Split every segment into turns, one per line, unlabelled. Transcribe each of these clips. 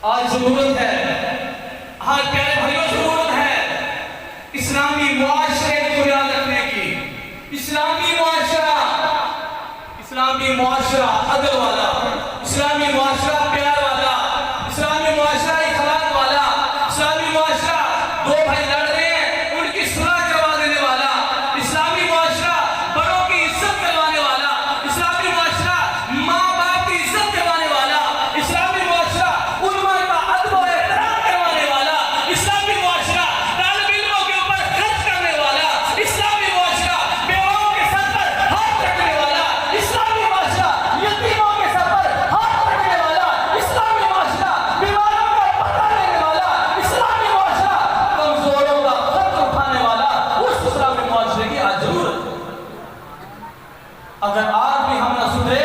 آج ضرورت ہے، ہر پیارے بھائیوں ضرورت ہے اسلامی معاشرے کی بنیاد رکھنے کی۔ اسلامی معاشرہ عدل والا، اسلامی معاشرہ پیار والا، اسلامی معاشرہ اخلاق والا، اسلامی معاشرہ دو بھائی لڑ رہے ہیں ان کی صلح کروا دینے والا، اسلامی معاشرہ بڑوں کی عزت کروانے والا، اسلامی معاشرہ ماں باپ کی عزت کروانے والا، اسلامی معاشرہ علماء کا ادب و احترام کروانے والا، اسلامی معاشرہ طالب علموں کے اوپر خرچ کرنے والا، اسلامی معاشرہ بیواؤں کے سر پر ہاتھ رکھنے والا، اسلامی معاشرہ یتیموں کے سر پر ہاتھ رکھنے والا، اسلامی معاشرہ بیماروں کا پتہ لینے والا، اسلامی معاشرہ کمزوروں کا خط اٹھانے والا، اس اسلامی معاشرے کی آج ضرورت ہے۔ اگر آج بھی ہم نہ سدھرے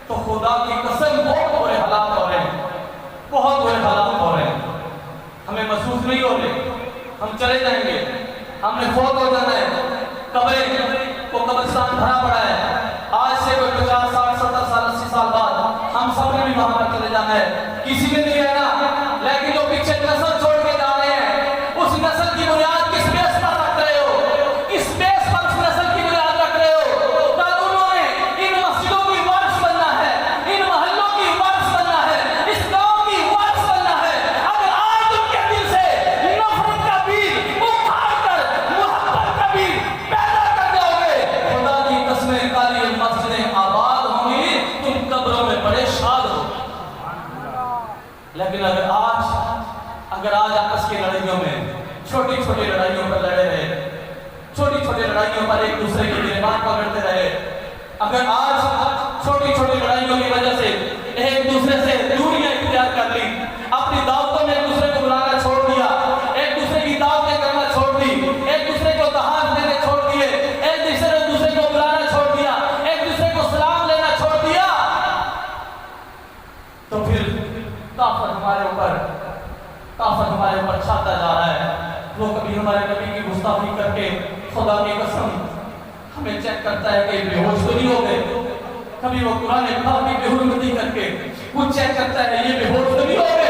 تو خدا کی قسم بہت برے حالات ہو رہے ہیں، بہت برے حالات ہو رہے ہیں۔ ہمیں محسوس نہیں ہو رہے، ہم چلے جائیں گے، ہم نے فوت ہو جانا ہے، قبریں کو قبرستان بھرا پڑا ہے، آج سے کوئی 50 60 70 سال 80 سال بعد ہم سب نے بھی وہاں پر چلے جانا ہے، کسی نے نہیں رہنا، لیکن جو پیچھے نسل چھوڑ کے جا رہے ہیں اس نسل کی بنیاد کس بیس پر رکھ رہے ہو؟ اس بیس پر اس نسل کی بنیاد رکھ رہے ہو؟ کل انہوں نے ان مسجدوں کی وارث بننا ہے، ان محلوں کی وارث بننا ہے، اس گاؤں کی وارث بننا ہے۔ اگر آج ان کے دل سے نفرت کا بیج اکھاڑ کر محبت کا بیج پیدا کر دو گے، خدا کی قسمیں کالی مسجدیں آباد ہوں گی، تم قبروں میں بڑے شاد ہو۔ لیکن اگر آج آپس کی لڑائیوں میں چھوٹی چھوٹی لڑائیوں پر لڑے رہے، چھوٹی چھوٹی لڑائیوں پر ایک دوسرے کی گریبان پکڑتے رہے، اگر آج چھوٹی چھوٹی لڑائیوں کی وجہ سے ایک دوسرے سے دوریاں اختیار کر لی، اپنی دعوتوں میں ایک دوسرے کو بلانا چھوڑ دیا، ایک دوسرے کی دعوتیں کرنا چھوڑ دی، ایک دوسرے کو تحائف دینے چھوڑ دیے، ایک دوسرے کو بلانا چھوڑ دیا، ایک دوسرے کو سلام لینا چھوڑ دیا، تو پھر کافر ہمارے اوپر چھاتا جا رہا ہے۔ وہ کبھی ہمارے نبی کی گستاخی کر کے خدا کی قسم ہمیں چیک کرتا ہے کہ بے ہوش تو نہیں ہو گئے، کبھی وہ قرآن پاک کی بے حرمتی کر کے وہ چیک کرتا ہے یہ بے ہوش تو نہیں ہو گئے،